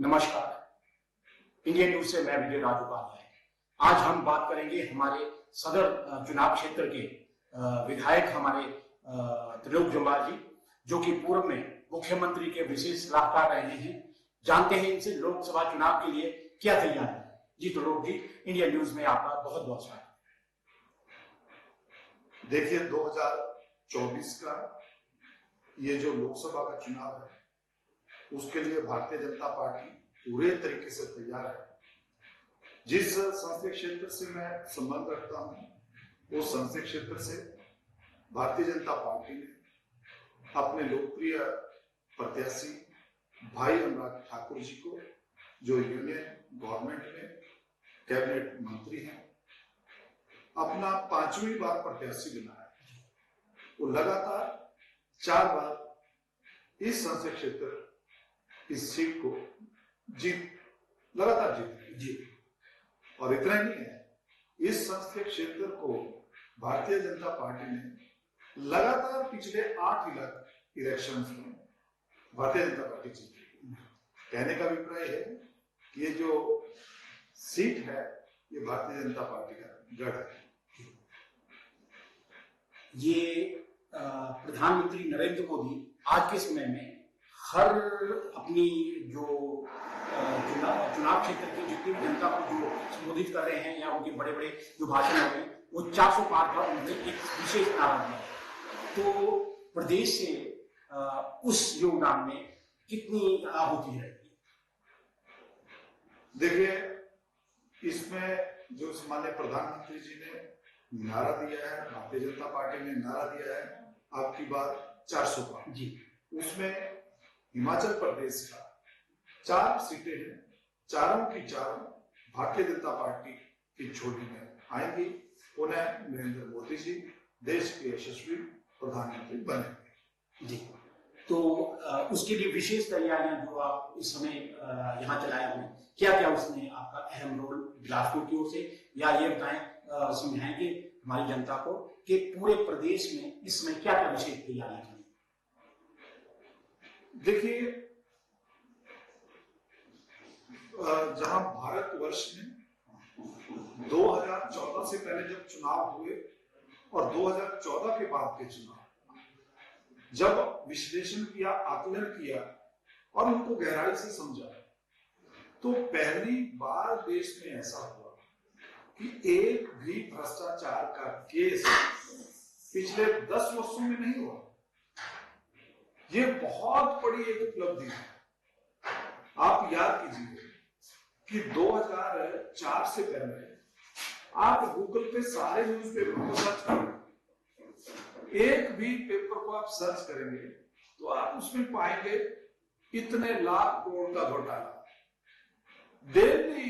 नमस्कार। Indian news से मैं विजय राजोपाध्याय। आज हम बात करेंगे हमारे सदर चुनाव क्षेत्र के विधायक हमारे त्रिलोक जम्वाल जी, जो कि पूर्व में मुख्यमंत्री के विशेष सलाहकार रहे हैं। जानते हैं इनसे लोकसभा चुनाव के लिए क्या तैयारी है। जी त्रिलोक जी, इंडियन न्यूज में आपका बहुत बहुत स्वागत। देखिए, 2024 का ये जो लोकसभा का चुनाव है उसके लिए भारतीय जनता पार्टी पूरे तरीके से तैयार है। जिस संसदीय क्षेत्र से मैं संबंध रखता हूं उस संसदीय क्षेत्र से भारतीय जनता पार्टी ने अपने लोकप्रिय प्रत्याशी भाई अनुराग ठाकुर जी को, जो यूनियन गवर्नमेंट में कैबिनेट मंत्री हैं, अपना 5वीं बार प्रत्याशी बनाया। वो लगातार 4 बार इस संसदीय क्षेत्र इस सीट को लगातार जीत। और इतना ही नहीं है, इस संसदीय क्षेत्र को भारतीय जनता पार्टी ने लगातार पिछले 8 इलेक्शंस में भारतीय जनता पार्टी जीती। कहने का अभिप्राय है कि ये जो सीट है ये भारतीय जनता पार्टी का गढ़ है। ये प्रधानमंत्री नरेंद्र मोदी आज के समय में हर अपनी जो चुनाव क्षेत्र की जितनी भी जनता को जो संबोधित कर रहे हैं या उनके बड़े बड़े जो भाषण हो रहे हैं वो 400 पार का उनसे एक विशेष प्रारंभ है। तो प्रदेश से उस योगदान में कितनी आहुति है? देखिए, इसमें जो माननीय प्रधानमंत्री जी ने नारा दिया है, भारतीय जनता पार्टी ने नारा दिया है आपकी बात 400 पार जी, उसमें हिमाचल प्रदेश का 4 सीटें हैं। चारों की चारों भारतीय जनता पार्टी की झोली में आएंगी। उन्हें नरेंद्र मोदी जी देश के यशस्वी प्रधानमंत्री बनेंगे जी। तो उसके लिए विशेष तैयारियां जो आप इस समय यहाँ चलाए हुए, क्या क्या उसमें आपका अहम रोल बिलासपुर की ओर से, या ये बताएं समझाएंगे हमारी जनता को कि पूरे प्रदेश में इस समय क्या क्या विशेष तैयारियां चली? देखिए, जहां भारतवर्ष में 2014 से पहले जब चुनाव हुए और 2014 के बाद के चुनाव, जब विश्लेषण किया, आकलन किया और उनको गहराई से समझा, तो पहली बार देश में ऐसा हुआ कि एक भी भ्रष्टाचार का केस पिछले 10 वर्षों में नहीं हुआ। ये बहुत बड़ी एक उपलब्धि है। आप याद कीजिए कि 2004 से पहले आप गूगल पे सारे न्यूज़पेपर को सर्च करेंगे, एक भी पेपर को आप सर्च करेंगे तो आप उसमें पाएंगे इतने लाख करोड़ का घोटाला। डेली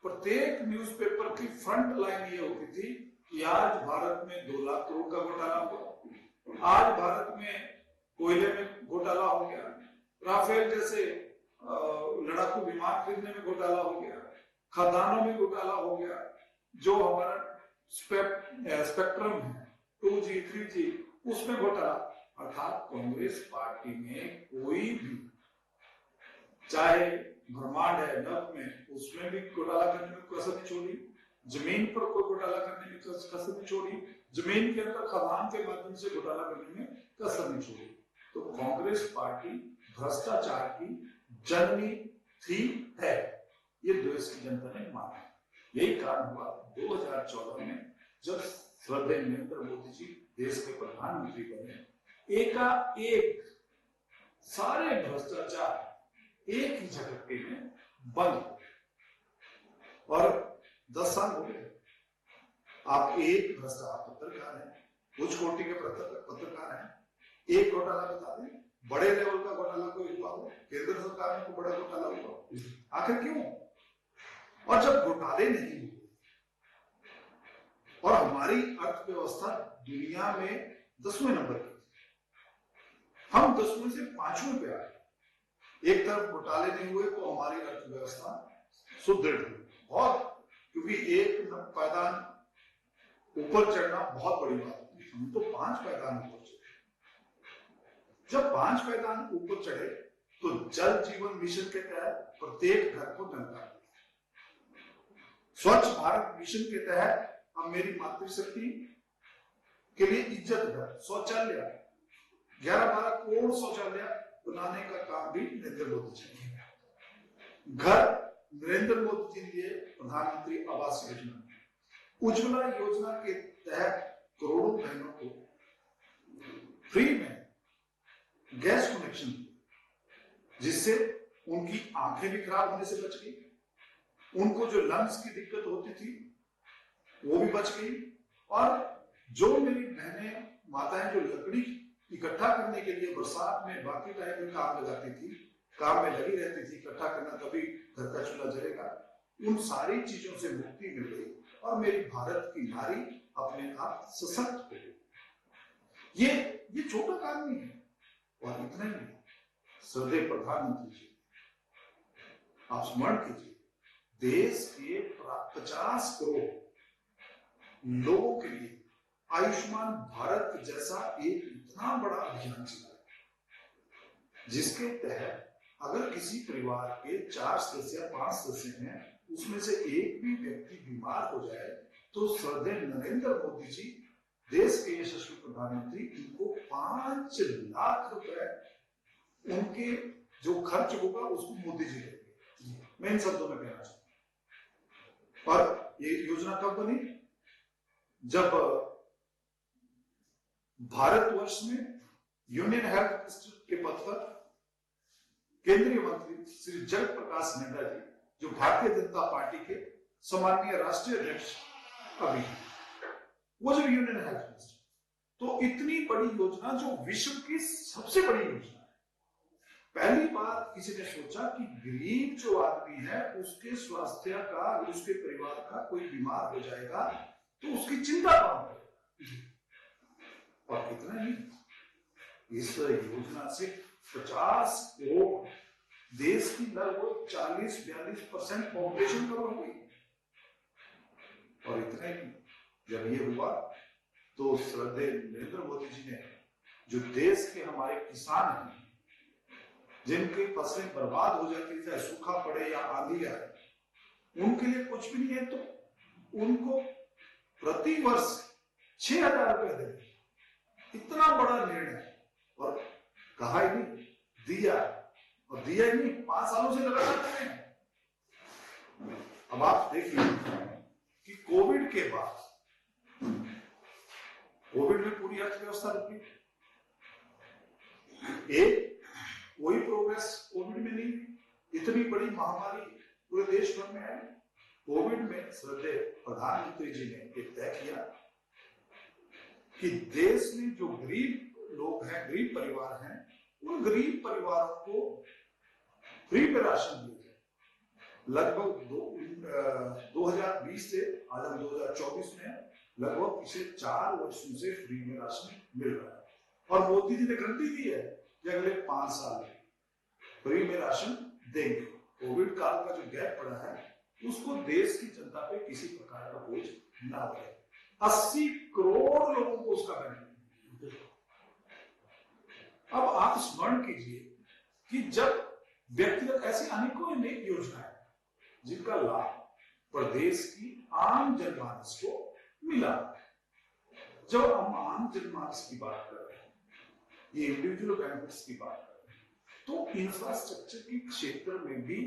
प्रत्येक न्यूज़पेपर की फ्रंट लाइन ये होती थी कि आज भारत में 2 लाख करोड़ का घोटाला हुआ, आज भारत में कोयले में घोटाला हो गया, राफेल जैसे लड़ाकू विमान खरीदने में घोटाला हो गया, खदानों में घोटाला हो गया, जो हमारा स्पेक्ट्रम है 2G 3G उसमें घोटाला। अर्थात कांग्रेस पार्टी में कोई भी, चाहे ब्रह्मांड है नभ में, उसमें भी घोटाला करने में कसर नहीं छोड़ी, जमीन पर कोई घोटाला करने में कसर नहीं छोड़ी, जमीन के अंदर खदान के माध्यम से घोटाला करने में कसर नहीं छोड़ी। तो कांग्रेस पार्टी भ्रष्टाचार की जननी थी, है, ये देश की जनता ने माना। यही कारण हुआ 2014 में जब श्रद्धेय नरेंद्र मोदी जी देश के प्रधानमंत्री बने, एकाएक सारे भ्रष्टाचार एक ही झटके में बंद हो। और 10 साल हो गए। आप एक भ्रष्टाचार पत्रकार हैं, उच्च कोटि के पत्रकार हैं, एक घोटाला बता दें, बड़े लेवल का घोटाला कोई हुआ हो, केंद्र सरकार में कोई बड़ा घोटाला हुआ, आखिर क्यों? और जब घोटाले नहीं हुए और हमारी अर्थव्यवस्था दुनिया में 10वें नंबर की, हम 10वें से 5वें पे आए। एक तरफ घोटाले नहीं हुए तो हमारी अर्थव्यवस्था सुदृढ़ हुई बहुत, क्योंकि एक पायदान ऊपर चढ़ना बहुत बड़ी बात होती है। हम तो 5 पायदान ऊपर चढ़े। जब 5 पायदान ऊपर चढ़े तो जल जीवन मिशन के तहत प्रत्येक घर को नल का, स्वच्छ भारत मिशन के तहत अब मेरी मातृशक्ति के लिए इज्जत घर शौचालय 11-12 करोड़ शौचालय बनाने का काम भी नरेंद्र मोदी जी ने। घर नरेंद्र मोदी जी ने प्रधानमंत्री आवास योजना, उज्ज्वला योजना के तहत करोड़ों बहनों को फ्री में गैस कनेक्शन, जिससे उनकी आंखें भी खराब होने से बच गई, उनको जो लंग्स की दिक्कत होती थी वो भी बच गई, और जो मेरी बहनें माताएं जो लकड़ी इकट्ठा करने के लिए बरसात में बाकी टाइम में काम लगाती थी, काम में लगी रहती थी, इकट्ठा करना तभी घर का चूल्हा जलेगा, उन सारी चीजों से मुक्ति मिल गई और मेरी भारत की नारी अपने आप सशक्त हो गई। ये छोटा काम नहीं है। और इतना ही नहीं, श्रद्धेय प्रधानमंत्री जी, आप स्मरण कीजिए, देश के 50 करोड़ लोगों के लिए आयुष्मान भारत जैसा एक इतना बड़ा अभियान चला, जिसके तहत अगर किसी परिवार के 4 सदस्य 5 सदस्य हैं, उसमें से एक भी व्यक्ति बीमार हो जाए तो श्रद्धेय नरेंद्र मोदी जी, देश के यशस्वी प्रधानमंत्री, इनको 5 लाख रुपए उनके जो खर्च होगा उसको मोदी जी देंगे। मैं इन शब्दों में कहना चाहूंगा। और ये योजना कब बनी? जब भारतवर्ष में यूनियन हेल्थ मिनिस्टर के पद पर केंद्रीय मंत्री श्री जगत प्रकाश नड्डा जी, जो भारतीय जनता पार्टी के सम्माननीय राष्ट्रीय अध्यक्ष अभी, वो जो यूनियन हेल्थ मिनिस्टर, तो इतनी बड़ी योजना जो विश्व की सबसे बड़ी योजना है, पहली बार किसी ने सोचा कि गरीब जो आदमी है उसके स्वास्थ्य का, उसके परिवार का कोई बीमार हो जाएगा तो उसकी चिंता कौन करेगा। और इतना ही, इस योजना से 50 करोड़ देश की लगभग 40-42% पॉपुलेशन कवर हुई। और इतना ही, जब ये हुआ तो श्रद्धेय नरेंद्र मोदी जी ने, जो देश के हमारे किसान हैं, जिनकी फसलें बर्बाद हो जाती, चाहे सूखा पड़े या आंधी आए, उनके लिए कुछ भी नहीं है तो उनको प्रति वर्ष 6,000 रुपए देंगे। इतना बड़ा निर्णय, और कहा ही नहीं, दिया, और दिया ही नहीं, 5 सालों से लगातार कर रहे हैं। अब आप देखिए कि कोविड के बाद, कोविड में पूरी अर्थव्यवस्था रुकी, एक वही प्रोग्रेस कोविड में नहीं, इतनी बड़ी महामारी पूरे देश भर में आई। कोविड में श्रद्धेय प्रधानमंत्री जी ने एक तय किया कि देश में जो गरीब लोग हैं, गरीब परिवार हैं, उन गरीब परिवारों को फ्री में राशन दिया जाए। लगभग 2020 से आज हम 2024 में लगभग पिछले 4 वर्षों से फ्री में राशन मिल रहा है, और मोदी जी ने गारंटी दी है कि अगले 5 साल में फ्री में राशन देंगे। कोविड काल का जो गैप पड़ा है उसको देश की जनता पे किसी प्रकार का बोझ ना पड़े। 80 करोड़ लोगों को उसका बेनिफिट। अब आप स्मरण कीजिए कि जब व्यक्तिगत ऐसी अनेकों अनेक योजनाएं जिनका लाभ प्रदेश की आम जनमानस को मिला। जब हम आम जनमानस की बात कर रहे हैं, ये इंडिविजुअल बेनिफिट्स की बात कर रहे हैं, तो इंफ्रास्ट्रक्चर के क्षेत्र में भी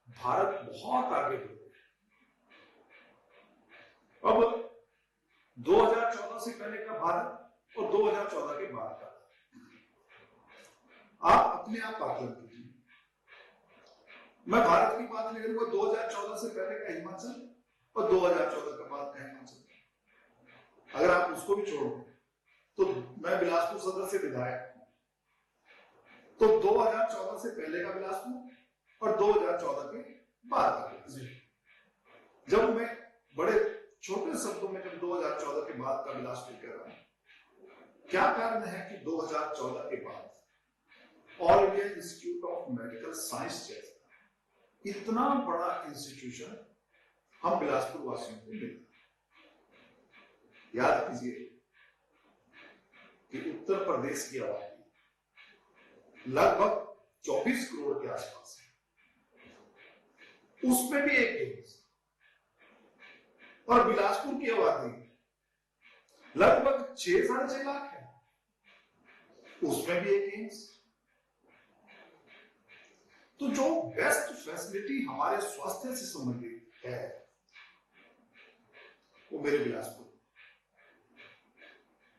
भारत बहुत आगे बढ़ गया। अब 2014 से पहले का भारत और 2014 के बाद का, आप अपने आप आकलन कीजिए। मैं भारत की बात नहीं करूंगा, 2014 से पहले का हिमाचल और 2014 के बाद का हिमाचल, अगर आप उसको भी छोड़ो तो मैं बिलासपुर सदर से विधायक हूं, तो 2014 से पहले का बिलासपुर और 2014 के बाद का बिलासपुर। जब मैं बड़े छोटे शब्दों में जब 2014 के बाद का बिलासपुर कह रहा हूं, क्या कारण है कि 2014 के बाद all India institute of medical science जैसा इतना बड़ा इंस्टीट्यूशन हम बिलासपुर वासियों को मिला। याद कीजिए कि उत्तर प्रदेश की आबादी लगभग 24 करोड़ के आसपास है, उसमें भी एक एम्स। और बिलासपुर की आबादी लगभग 6-6.5 लाख है, उसमें भी एक एम्स। तो जो बेस्ट फैसिलिटी हमारे स्वास्थ्य से संबंधित है वो मेरे बिलासपुर,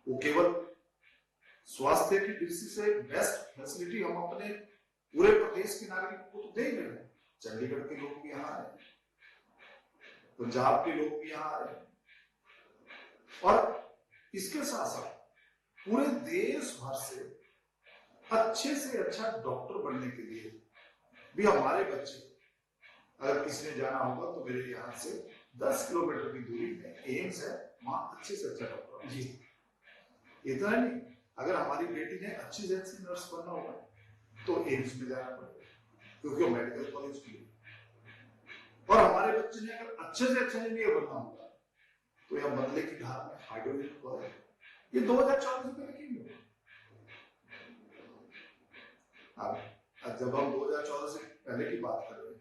वो केवल स्वास्थ्य की दृष्टि से बेस्ट फैसिलिटी हम अपने पूरे प्रदेश के नागरिकों को तो दे रहे हैं। चंडीगढ़ के लोग भी यहाँ आ रहे हैं, पंजाब के लोग भी यहाँ आ रहे हैं, और इसके साथ साथ पूरे देश भर से अच्छे से अच्छा डॉक्टर बनने के लिए भी हमारे बच्चे, अगर किसी ने जाना होगा तो मेरे यहाँ से 10 किलोमीटर की दूरी में एम्स है, वहां अच्छे से अच्छा डॉक्टर जी। इतना नहीं, अगर हमारी बेटी ने अच्छी से अच्छी नर्स बनना होगा तो एम्स में जाना पड़ेगा, क्योंकि वो मेडिकल कॉलेज की है। और हमारे बच्चे ने अगर अच्छे से अच्छा इंजीनियर बनना होगा तो यह बदले की धार में हाइड्रोजन कॉलेज, ये 2014 से पहले क्यों हुआ? अब जब हम 2014 से पहले की बात कर रहे हैं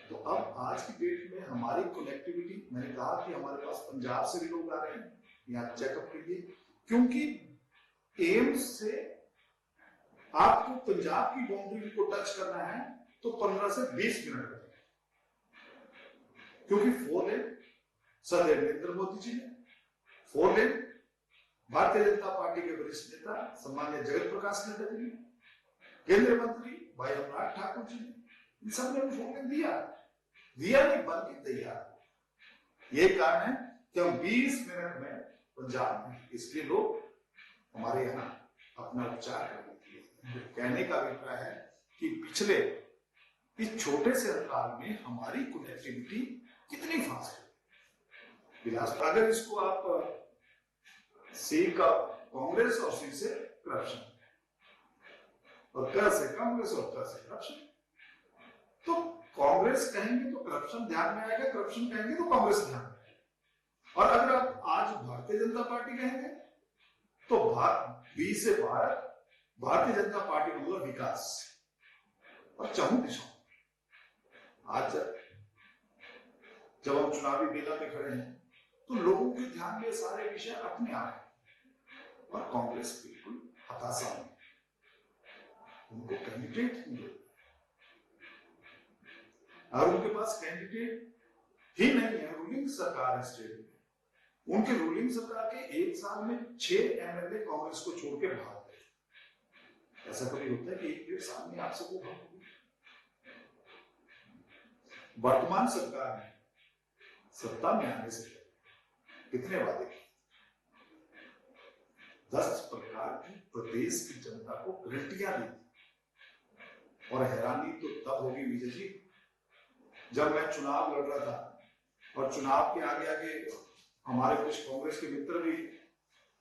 तो अब आज की डेट में हमारी कनेक्टिविटी, मैंने कहा कि हमारे पास पंजाब से भी लोग आ रहे हैं यहाँ चेकअप के लिए, क्योंकि एम्स से आपको पंजाब की बाउंड्री को टच करना है तो 15 से 20 मिनट लगेगा, क्योंकि 4 लेन सर नरेंद्र मोदी जी ने, 4 लेन भारतीय जनता पार्टी के वरिष्ठ नेता सम्मान्य जगत प्रकाश नड्डा जी ने, केंद्रीय मंत्री भाई अनुराग ठाकुर जी ने, इन सब ने 4 लेन दिया नहीं बल्कि तैयार। ये कारण है कि हम 20 मिनट में पंजाब में, इसलिए लोग हमारे यहाँ अपना उपचार करने के लिए। कहने का अभिप्राय है कि पिछले इस छोटे से अंतराल में हमारी कनेक्टिविटी कितनी फास्ट है। बिलासपुर, अगर इसको आप सी का कांग्रेस और सी से करप्शन और क से कांग्रेस और क से करप्शन, तो कांग्रेस कहेंगे तो करप्शन ध्यान में आएगा, करप्शन कहेंगे तो कांग्रेस ध्यान में आएगा। और अगर आप आज भारतीय जनता पार्टी कहेंगे तो बी से भारत, भारतीय जनता पार्टी मतलब विकास और चहुं दिशाओं। आज जब हम चुनावी बेला पे खड़े हैं तो लोगों के ध्यान में सारे विषय अपने आ रहे हैं और कांग्रेस बिल्कुल हताशा में, उनको कैंडिडेट नहीं मिल, और उनके पास कैंडिडेट ही नहीं है। रूलिंग सरकार है स्टेट में, उनकी रूलिंग सरकार के 1 साल में 6 एमएलए कांग्रेस को छोड़ के भाग गए। ऐसा कभी होता है कि 1-1.5 साल में आप सबको भाग? वर्तमान सरकार ने सत्ता में आने से कितने वादे किए? 10 प्रकार की प्रदेश की जनता को गारंटियां दी, और हैरानी तो तब होगी विजय जी जब मैं चुनाव लड़ रहा था और चुनाव के आगे आगे हमारे कुछ कांग्रेस के मित्र भी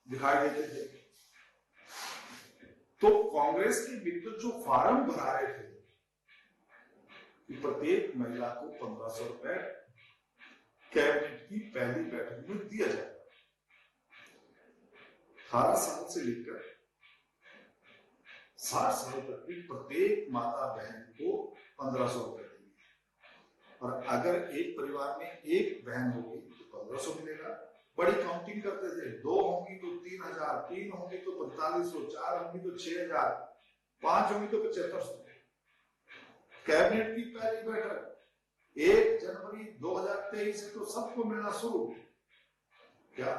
दिखाई देते थे, तो कांग्रेस के मित्र जो फार्म भरा रहे थे कि प्रत्येक महिला को 1500 रुपए कैबिनेट की पहली बैठक में दिया जाएगा, 18 साल से लेकर 60 साल तक की प्रत्येक माता बहन को 1500 रुपए देंगे। और अगर एक परिवार में एक बहन होगी तो 1500 मिलेगा। बड़ी काउंटिंग करते थे, 2 होंगी तो 3000, 3 होंगी तो 4500, 4 होंगी तो 6000, 5 होंगी तो 7500। कैबिनेट की पहली बैठक 1 जनवरी 2023 से तो सबको मिलना शुरू। क्या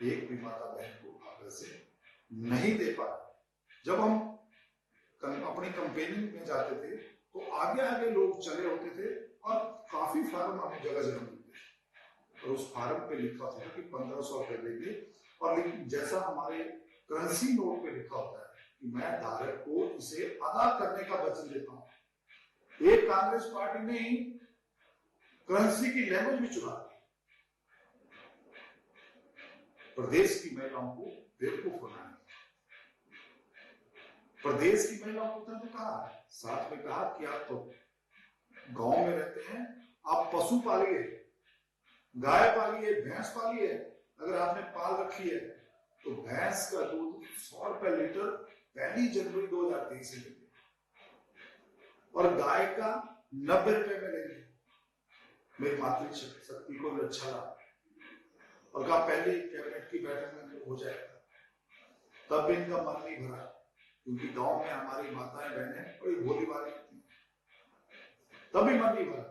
एक भी माता बहन को आगे से नहीं दे पाए। जब हम अपनी कंपेनिंग में जाते थे तो आगे आगे लोग चले होते थे और काफी फार्म हमें जगह जगह मिलते थे, और उस फार्म पे लिखा होता था कि 1500 रुपए देंगे, और लेकिन जैसा हमारे करेंसी नोट पे लिखा होता है कि मैं धारक को इसे अदा करने का वचन देता हूं। एक कांग्रेस पार्टी ने करेंसी की लैंग्वेज भी चुना दी, प्रदेश की महिलाओं को बेवकूफ बनाने। प्रदेश की महिलाओं को तो कहा, साथ में कहा कि आप तो गांव में रहते हैं, आप पशु पालिए, गाय पालिए, भैंस पालिए। अगर आपने पाल रखी है तो भैंस का दूध 100 रुपए लीटर 1 जनवरी 2023 से लेंगे और गाय का 90 रुपए में लेंगे। मेरी मातृशक्ति को भी अच्छा लगा और कहा पहले कैबिनेट की बैठक में हो जाएगा। तब भी इनका मन नहीं भरा क्योंकि गांव में हमारी माताएं बहनें बड़ी भोली वाली होती हैं, तब भी मन नहीं भरा।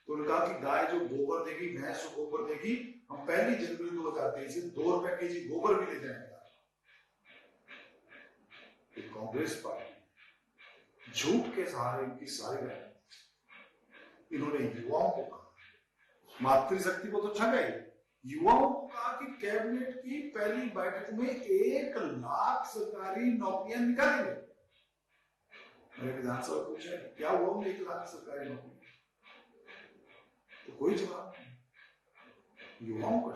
तो उन्होंने कहा कि गाय जो गोबर देगी, भैंस जो गोबर देगी, हम 1 जनवरी 2023 से 2 रुपए केजी गोबर भी ले जाएंगे। कांग्रेस पार्टी झूठ के सहारे इनकी सारी राजनीति, इन्होंने युवाओं को कहा, मातृशक्ति को तो छा गई, युवाओं को कहा कि कैबिनेट की पहली बैठक में 1 लाख सरकारी नौकरियां निकालेंगे। मैंने विधानसभा पूछा क्या हुआ 1 लाख सरकारी नौकरी, तो कोई जवाब नहीं। युवाओं को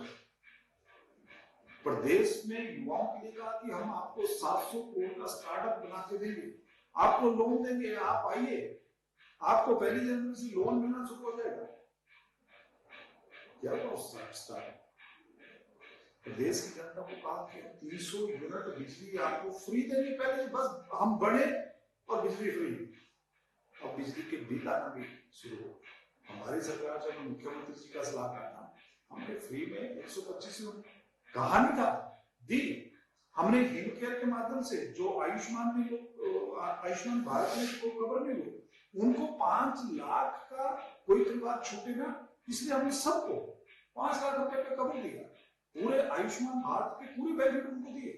प्रदेश में युवाओं के लिए कहा कि हम आपको 700 करोड़ का स्टार्टअप बना के देंगे, आपको लोन देंगे, आप आइए, आपको 1 जनवरी से लोन मिलना शुरू हो जाएगा। क्या हुआ स्टार्टअप? प्रदेश की जनता को कहा कि 300 यूनिट बिजली आपको फ्री देंगे, पहले बस हम बढ़े और बिजली फ्री। और बिजली के बिल आना भी शुरू हो। हमारी सरकार जब मुख्यमंत्री जी का सलाहकार था, हमने फ्री में 125 यूनिट कहा नहीं था, दी। हमने हिम केयर के माध्यम से जो आयुष्मान आयुष्मान भारत में जो कवर नहीं हुए, उनको 5 लाख का कोई परिवार छूटे ना, इसलिए हमने सबको 5 लाख रुपए का कवर दिया। पूरे आयुष्मान भारत के पूरे बेनिफिट उनको दिए।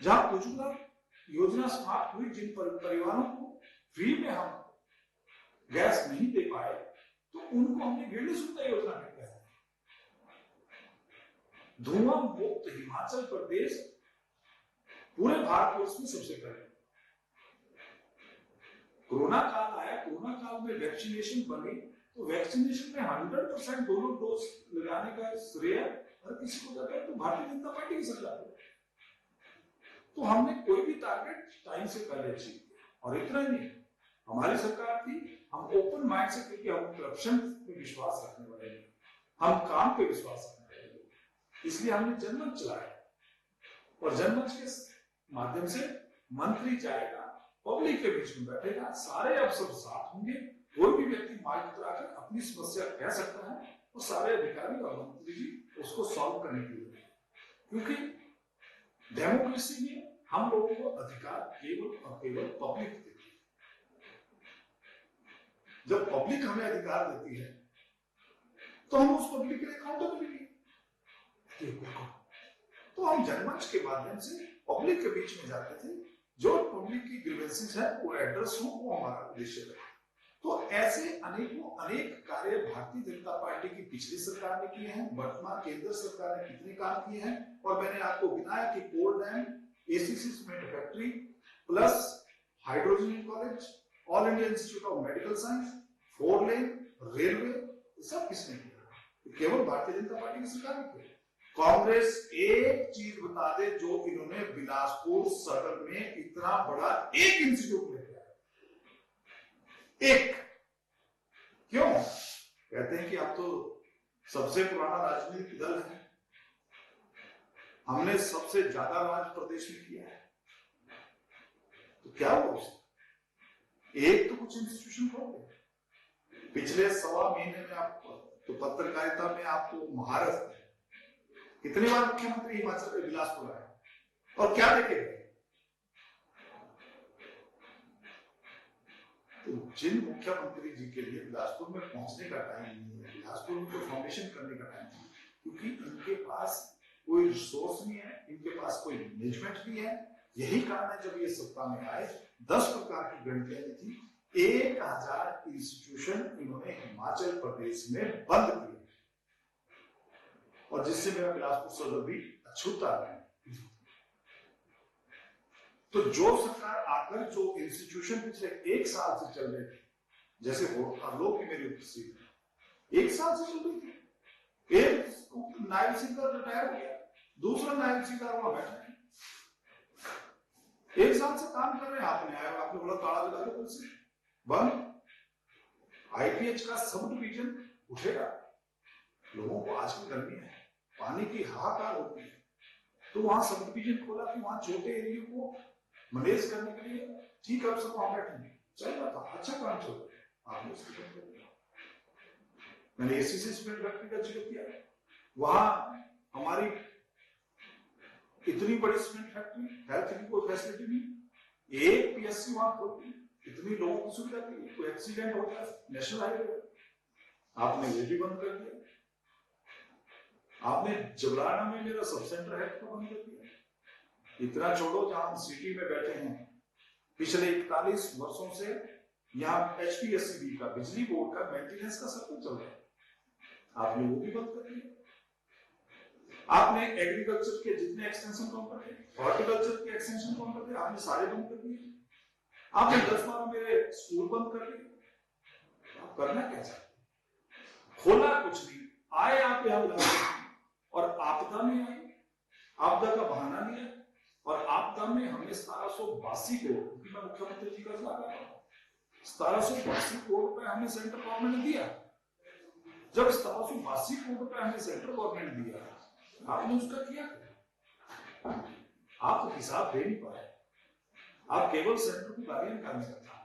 जहां उज्ज्वला योजना समाप्त हुई, जिन परिवारों को फ्री में हम गैस नहीं दे पाए, तो उनको हमने बिजली सुविधा योजना में किया। धुआं मुक्त हिमाचल प्रदेश पूरे भारतवर्ष में सबसे पहले। कोरोना काल आया, कोरोना काल में वैक्सीनेशन बनी, तो वैक्सीनेशन में 100% दोनों डोज लगाने का श्रेय हर किसी को जाता है, तो भारतीय जनता पार्टी की सरकार है। तो हमने कोई भी टारगेट टाइम से पहले अचीव किया। और इतना ही नहीं, हमारी सरकार थी, हम ओपन माइंड से, क्योंकि हम करप्शन में विश्वास रखने वाले हैं, हम काम पे विश्वास रखने वाले हैं, इसलिए हमने जनमंच चलाया। और जनमंच के माध्यम से मंत्री जाएगा, पब्लिक के बीच में बैठेगा, सारे अफसर साथ होंगे, कोई भी व्यक्ति माइक पर आकर अपनी समस्या कह सकता है, और सारे अधिकारी और मंत्री जी उसको सॉल्व करने के लिए। क्योंकि डेमोक्रेसी में हम लोगों को अधिकार केवल और केवल पब्लिक देती है। जब पब्लिक हमें अधिकार देती है, तो हम उस पब्लिक के लिए अकाउंटेबिलिटी। तो हम जनमंच के माध्यम से पब्लिक के बीच में जाते थे, जो पब्लिक की ग्रीवेंसेस है वो एड्रेस हो, वो हमारा उद्देश्य है। तो ऐसे अनेक कार्य भारतीय जनता पार्टी की पिछली सरकार ने किए हैं, वर्तमान केंद्र सरकार ने कितने काम किए हैं। और मैंने आपको गिनाया कि Kol dam, ACC cement factory, plus hydrogen college, all India institute of medical science, 4 lane railway, सब किसने किया? केवल भारतीय जनता पार्टी की सरकार ने किया। कांग्रेस एक चीज बता दे जो इन्होंने बिलासपुर सदर में इतना बड़ा एक इंस्टीट्यूट लेके आया, एक। क्यों? कहते हैं कि अब तो सबसे पुराना राजनीतिक दल है, हमने सबसे ज्यादा राज प्रदेश में किया है। तो क्या हुआ उससे? एक तो कुछ इंस्टीट्यूशन खोल गए। पिछले 1.25 महीने में आपको तो पत्रकारिता में आपको महारत है। कितनी बार मुख्यमंत्री हिमाचल में बिलासपुर आए और क्या देखे गए? तो जिन मुख्यमंत्री जी के लिए बिलासपुर में पहुंचने का टाइम नहीं है, बिलासपुर में तो फाउंडेशन करने का टाइम नहीं, क्योंकि इनके पास कोई रिसोर्स नहीं है, इनके पास कोई मैनेजमेंट नहीं है। यही कारण है जब ये सत्ता में आए 10 प्रकार की गारंटियां दी थी, 1000 इंस्टीट्यूशन इन्होंने हिमाचल प्रदेश में बंद किए, और जिससे मेरा बिलासपुर सदर भी अछूता है। तो जो सरकार आकर जो इंस्टीट्यूशन पिछले 1 साल से चल रहे थे, जैसे लोग की मेरी उपस्थिति 1 साल से चल रही थी, एक नायब तहसीलदार रिटायर हो गया, दूसरा नायब तहसीलदार वहां बैठा है, 1 साल से काम कर रहे हैं। आपने बोला ताला लगा दो, कल से बंद। आईपीएच का सब डिवीजन उठेगा। लोगों को आजकल गर्मी है, पानी की हाहाकार होती है, तो वहां सब डिवीजन खोला कि वहां छोटे एरिया को मैनेज करने के लिए ठीक है, सब वहां बैठे चल रहा था, अच्छा काम चल रहा है, आपने उसको बंद कर दिया। मैंने एसीसी सीमेंट फैक्ट्री का जिक्र किया, वहां हमारी इतनी बड़ी सीमेंट फैक्ट्री, हेल्थ की कोई फैसिलिटी नहीं, एक पीएससी वहां खोल दी, इतनी लोगों की सुविधा के लिए, कोई एक्सीडेंट हो जाए नेशनल हाईवे आपने वो भी बंद कर दिया। आपने जबलाना में मेरा सब सेंटर है तो बंद कर दिया। इतना छोड़ो, जहां हम सिटी में बैठे हैं, पिछले 41 वर्षों से यहाँ एचपीएससीबी का, बिजली बोर्ड का मेंटेनेंस का सब कुछ चल रहा है, आपने वो भी बंद कर दिया। आपने एग्रीकल्चर के जितने एक्सटेंशन काउंटर थे, हॉर्टिकल्चर के एक्सटेंशन काउंटर थे, आपने सारे बंद कर दिए। आपने 10-12 मेरे स्कूल बंद कर दिए। आप करना क्या चाहते? खोला कुछ नहीं, आए आप यहाँ और आपदा में आए, आपदा का बहाना लिया, और आपदा में हमने 1782 करोड़, मैं मुख्यमंत्री जी का सलाह कर रहा हूं, 1782 करोड़ रुपए हमने सेंट्रल गवर्नमेंट ने दिया। जब 1782 करोड़ रुपए हमने सेंट्रल गवर्नमेंट ने दिया, आपने उसका किया, आप तो हिसाब दे नहीं पाए। आप केवल सेंटर को गालियां निकालने का था।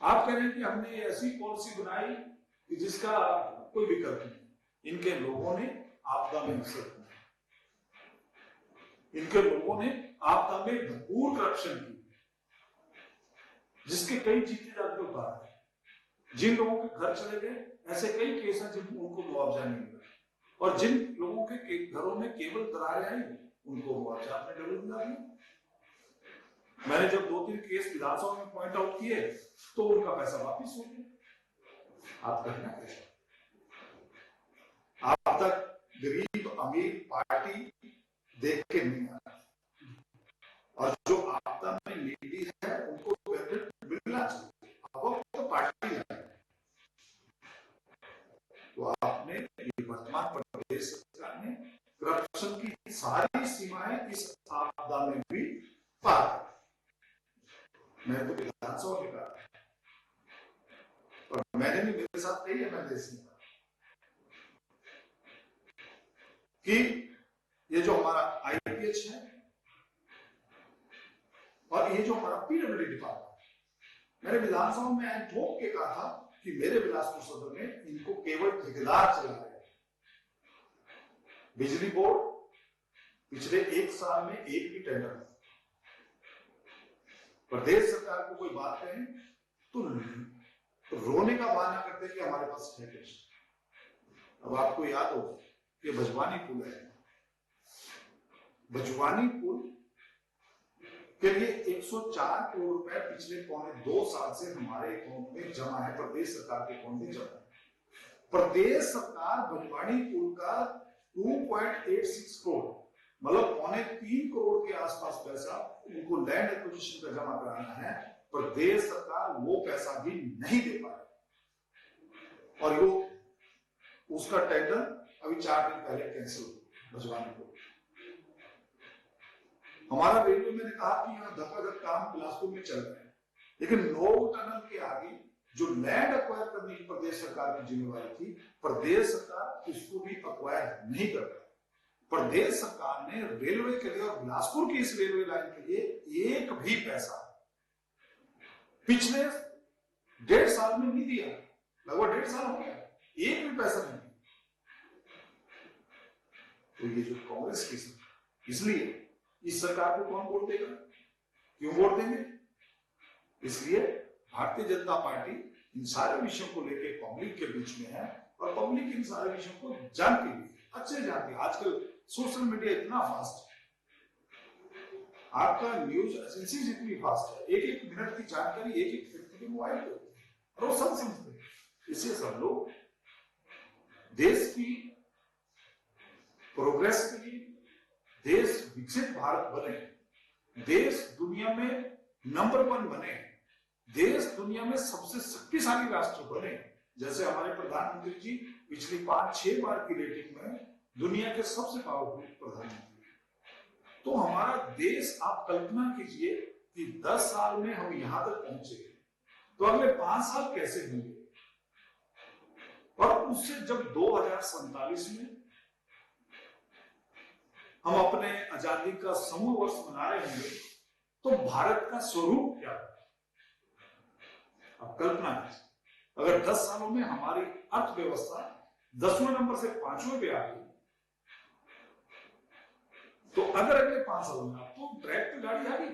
आप कह रहे हैं कि हमने ऐसी पॉलिसी बनाई कि जिसका कोई विकल्प नहीं। इनके लोगों ने आपदा में हिस्सा लिया, इनके लोगों ने आपदा में भरपूर करप्शन की, जिसके कई जीते जाते उदाहरण है। जिन लोगों के घर चले गए, ऐसे कई केस हैं जिनको उनको मुआवजा नहीं मिला, और जिन लोगों के घरों में केवल दरारें आई, उनको मुआवजा आपने डबल दिला दिया। मैंने जब 2-3 केस विधानसभा में पॉइंट आउट किए, तो उनका पैसा वापिस हो गया। आप कहना कैसे? आप तक गरीब अमीर पार्टी देख के नहीं आ रहा, और जो आपदा में नीडी है उनको बेनिफिट मिलना चाहिए, अब तो पार्टी है। तो आपने ये वर्तमान प्रदेश सरकार ने करप्शन की सारी सीमाएं इस आपदा में भी पार कर। मैं तो विधानसभा में कहा, और मैंने भी मेरे साथ कही है, मैं देश में कि ये जो हमारा आईपीएच है और ये जो हमारा पीडब्ल्यूडी डिपार्टमेंट, मैंने विधानसभा में ठोक के कहा था कि मेरे बिलासपुर सदर में इनको केवल ठेकेदार चला रहे हैं। बिजली बोर्ड पिछले 1 साल में एक भी टेंडर, प्रदेश सरकार को कोई बात कहें तो रोने का बहाना करते कि हमारे पास है कुछ। अब आपको याद हो कि भजवानी पुल है, भजवानी पुल के लिए 104 करोड़ रुपए पिछले 2.25 साल से हमारे अकाउंट में जमा है, प्रदेश सरकार के अकाउंट में जमा है। प्रदेश सरकार भजवानी पुल का 2.86 करोड़, मतलब 2.25 करोड़ के आसपास पैसा उनको लैंड एक्विजिशन का जमा कराना है, प्रदेश सरकार वो पैसा भी नहीं दे पा रही, और वो उसका टेंडर अभी 4 दिन पहले कैंसिल हुआ भजवानी पुल। हमारा रेलवे मैंने कहा कि यहाँ धक्का-धक्का काम बिलासपुर में चल रहा है, लेकिन नोव टनल के आगे जो लैंड अक्वायर करने की प्रदेश सरकार की जिम्मेवारी थी, प्रदेश सरकार उसको भी अक्वायर नहीं कर रही। प्रदेश सरकार ने रेलवे के लिए और बिलासपुर की इस रेलवे लाइन के लिए एक भी पैसा पिछले 1.5 साल में नहीं दिया। लगभग 1.5 साल हो गया, एक भी पैसा नहीं दिया। तो ये जो कांग्रेस की सरकार, इसलिए इस सरकार को कौन वोट देगा? क्यों वोट देंगे? इसलिए भारतीय जनता पार्टी इन सारे विषयों को लेकर पब्लिक के बीच में है, और पब्लिक इन सारे विषयों को जानती है, अच्छे जानती है। आजकल सोशल मीडिया इतना फास्ट है, आपका न्यूज एजेंसीज इतनी फास्ट है, 1-1 मिनट की जानकारी 1-1 व्यक्ति के मोबाइल पे होती है, और वो सब समझते हैं। इससे सब लोग देश की प्रोग्रेस के लिए, देश विकसित भारत बने, देश दुनिया में नंबर 1 बने, देश दुनिया में सबसे शक्तिशाली राष्ट्र बने, जैसे हमारे प्रधानमंत्री जी पिछली 5-6 बार की रेटिंग में दुनिया के सबसे पावरफुल प्रधानमंत्री। तो हमारा देश, आप कल्पना कीजिए कि 10 साल में हम यहां तक पहुंचे, तो अगले 5 साल कैसे होंगे? और उससे जब 2047 में हम अपने आजादी का 100वां वर्ष मना रहे होंगे तो भारत का स्वरूप क्या है? अब कल्पना कीजिए, अगर 10 सालों में हमारी अर्थव्यवस्था 10वें नंबर से 5वें पे आ गई, तो अगर अगले 5 सालों में आप तो ट्रैक पे गाड़ी आ गई,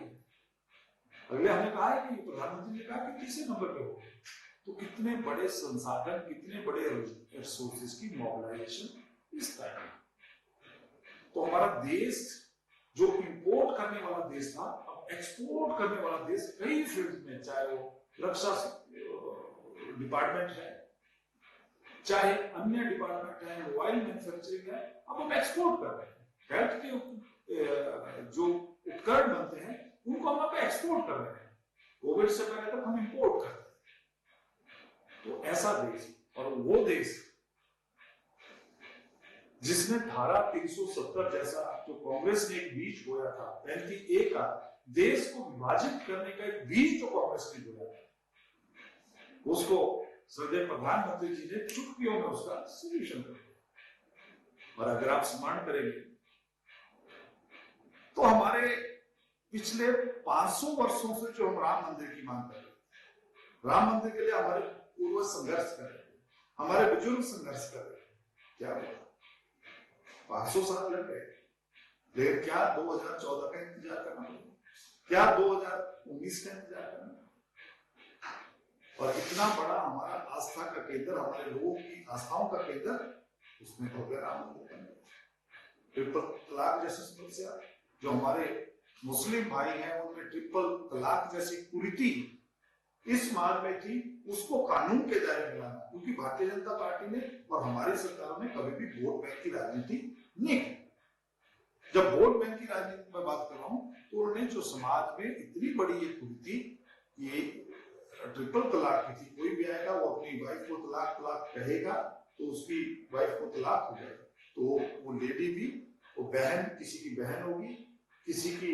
अगले हमने कहा है कि प्रधानमंत्री ने कहा कि तीसरे नंबर पे हो, तो कितने बड़े संसाधन, कितने बड़े रिसोर्सेज की मोबिलाइजेशन इस तरह। तो हमारा देश जो इंपोर्ट करने वाला देश था, अब एक्सपोर्ट करने वाला देश कई फील्ड में, चाहे वो रक्षा डिपार्टमेंट है, चाहे अन्य डिपार्टमेंट है, मोबाइल मैन्युफैक्चरिंग है, अब हम एक्सपोर्ट कर रहे हैं। हेल्थ के जो उपकरण बनते हैं उनको हम अब एक्सपोर्ट कर रहे हैं। कोविड से पहले तक हम इंपोर्ट करते हैं। तो ऐसा देश, और वो देश जिसने धारा 370 जैसा जो कांग्रेस ने एक बीज बोया था 35A का, देश को विभाजित करने का एक बीज जो कांग्रेस ने बोया था, उसको श्रद्धेय प्रधानमंत्री जी ने चुटकियों में उसका सोल्यूशन कर दिया। और अगर आप स्मरण करेंगे तो हमारे पिछले 500 वर्षों से जो हम राम मंदिर की मांग कर रहे हैं, राम मंदिर के लिए हमारे पूर्वज संघर्ष कर रहे हैं, हमारे बुजुर्ग संघर्ष कर रहे हैं, क्या हुआ? 500 साल लग गए। लेकिन क्या 2014 का इंतजार करना पड़ेगा? क्या 2019 का इंतजार करना? और इतना बड़ा हमारा आस्था का केंद्र, हमारे लोगों की आस्थाओं का केंद्र, उसमें भव्य राम मंदिर बन गया। ट्रिपल तलाक जैसी समस्या जो हमारे मुस्लिम भाई हैं, उनमें ट्रिपल तलाक जैसी कुरीति इस मार्ग में थी, उसको कानून के दायरे में लाना, क्योंकि भारतीय जनता पार्टी ने और हमारी सरकारों ने कभी भी वोट बैंक की राजनीति नहीं की। जब वोट बैंक की राजनीति में बात कर रहा हूं तो उन्होंने जो समाज में इतनी बड़ी ये कुरीति, ये ट्रिपल तलाक की थी, कोई भी आएगा वो अपनी वाइफ को तलाक कहेगा तो उसकी वाइफ को तलाक हो जाएगा, तो वो लेडी भी, वो बहन, किसी की बहन होगी, किसी की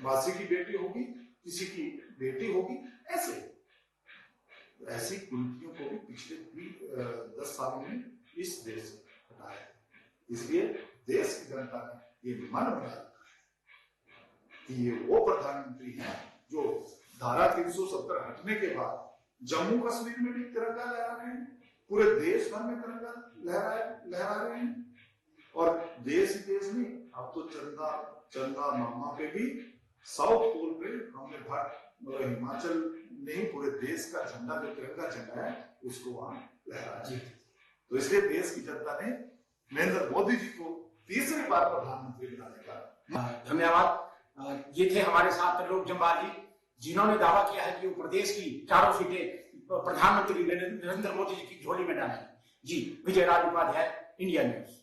मासी की बेटी होगी, किसी की बेटी होगी, ऐसी कुरीतियों को भी पिछले 10 सालों में इस देश से हटाया। इसलिए देश की जनता ने ये मन बना कि ये वो प्रधानमंत्री हैं जो धारा 370 हटने के बाद जम्मू कश्मीर में भी तिरंगा लहरा रहे हैं, पूरे देश भर में तिरंगा लहरा रहे हैं, और देश ही देश नहीं, अब तो चंदा मामा पे भी, साउथ पोल पे हमने मतलब हिमाचल नहीं, पूरे देश का झंडा, जो तिरंगा झंडा है, उसको वहां लहराया। तो इसलिए देश की जनता ने नरेंद्र मोदी जी को तीसरी बार प्रधानमंत्री बनाने का धन्यवाद। ये थे हमारे साथ लोक जम्बाल जी, जिन्होंने दावा किया है कि वो प्रदेश की 4 सीटें प्रधानमंत्री नरेंद्र मोदी जी की झोली में डालेंगे। जी, विजय राज उपाध्याय, इंडिया न्यूज।